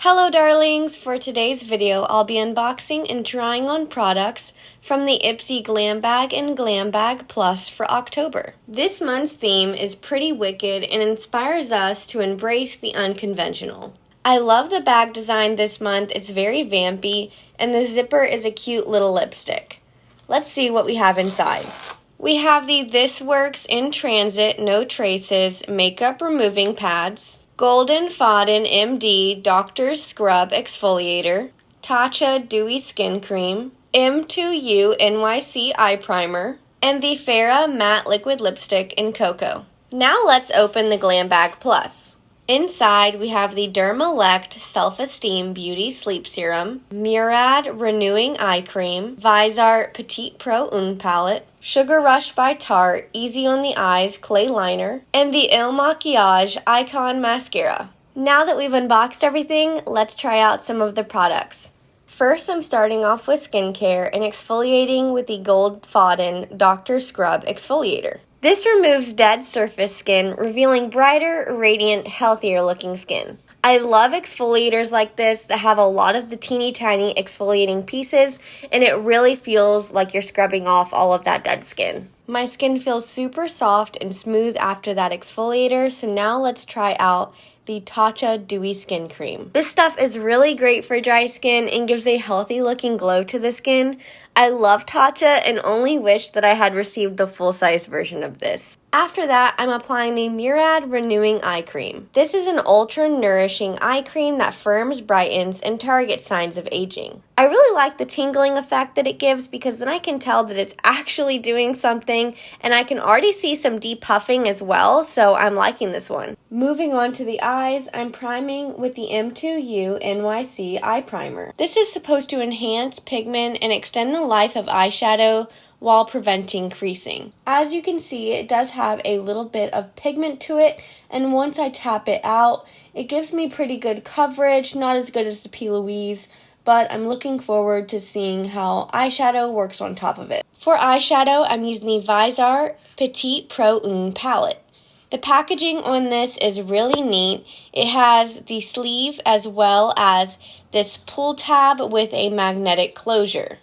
Hello darlings! For today's video, I'll be unboxing and trying on products from the Ipsy Glam Bag and Glam Bag Plus for October. This month's theme is pretty wicked and inspires us to embrace the unconventional. I love the bag design this month. It's very vampy and the zipper is a cute little lipstick. Let's see what we have inside. We have the This Works in Transit No Traces Makeup Removing Pads, Goldfaden MD Doctor's Scrub Exfoliator, Tatcha Dewy Skin Cream, M2U NYCEye Primer, and the Farah Matte Liquid Lipstick in Coco. Now let's open the Glam Bag Plus. Inside we have the Dermelect Self-Esteem Beauty Sleep Serum, Murad Renewing Eye Cream, Viseart Petit Pro Un Palette, Sugar Rush by Tarte Easy on the Eyes Clay Liner, and the Makiage Icon Mascara. Now that we've unboxed everything, let's try out some of the products. First, I'm starting off with skincare and exfoliating with the Goldfaden Dr. Scrub Exfoliator. This removes dead surface skin, revealing brighter, radiant, healthier looking skin. I love exfoliators like this that have a lot of the teeny tiny exfoliating pieces, and it really feels like you're scrubbing off all of that dead skin. My skin feels super soft and smooth after that exfoliator, so now let's try out the Tatcha Dewy Skin Cream. This stuff is really great for dry skin and gives a healthy looking glow to the skin. I love Tatcha and only wish that I had received the full-size version of this. After that, I'm applying the Murad Renewing Eye Cream. This is an ultra-nourishing eye cream that firms, brightens, and targets signs of aging. I really like the tingling effect that it gives because then I can tell that it's actually doing something, and I can already see some depuffing as well, so I'm liking this one. Moving on to the eyes, I'm priming with the M2U NYCEye Primer. This is supposed to enhance, pigment, and extend the life of eyeshadow while preventing creasing. As you can see, it does have a little bit of pigment to it, and once I tap it out, it gives me pretty good coverage, not as good as the P. Louise, but I'm looking forward to seeing how eyeshadow works on top of it. For eyeshadow, I'm using the Viseart Petit Pro Un Palette. The packaging on this is really neat. It has the sleeve as well as this pull tab with a magnetic closure.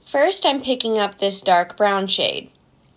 First, I'm picking up this dark brown shade.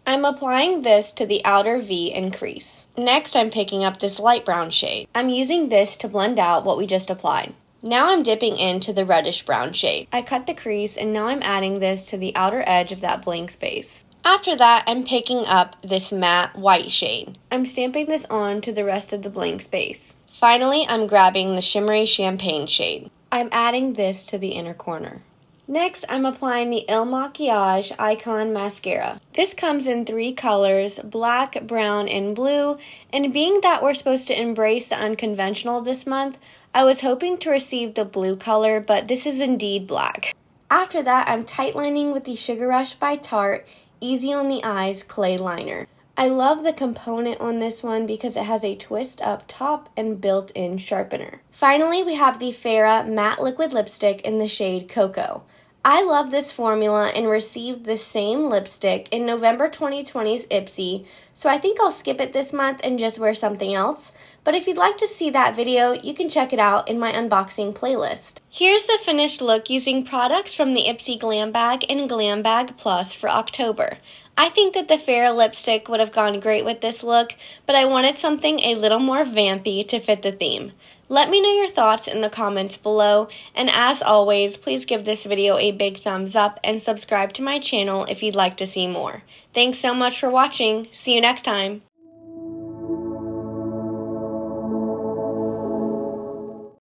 I'm applying this to the outer V and crease. Next, I'm picking up this light brown shade. I'm using this to blend out what we just applied. Now I'm dipping into the reddish brown shade. I cut the crease and now I'm adding this to the outer edge of that blank space. After that, I'm picking up this matte white shade. I'm stamping this on to the rest of the blank space. Finally, I'm grabbing the shimmery champagne shade. I'm adding this to the inner corner. Next, I'm applying the Makiage Icon Mascara. This comes in 3 colors, black, brown, and blue, and being that we're supposed to embrace the unconventional this month, I was hoping to receive the blue color, but this is indeed black. After that, I'm tightlining with the Sugar Rush by Tarte Easy on the Eyes Clay Liner. I love the component on this one because it has a twist up top and built-in sharpener. Finally, we have the Farah Matte Liquid Lipstick in the shade Coco. I love this formula and received the same lipstick in November 2020's Ipsy, so I think I'll skip it this month and just wear something else. But if you'd like to see that video, you can check it out in my unboxing playlist. Here's the finished look using products from the Ipsy Glam Bag and Glam Bag Plus for October. I think that the Farah lipstick would have gone great with this look, but I wanted something a little more vampy to fit the theme. Let me know your thoughts in the comments below, and as always, please give this video a big thumbs up and subscribe to my channel if you'd like to see more. Thanks so much for watching. See you next time.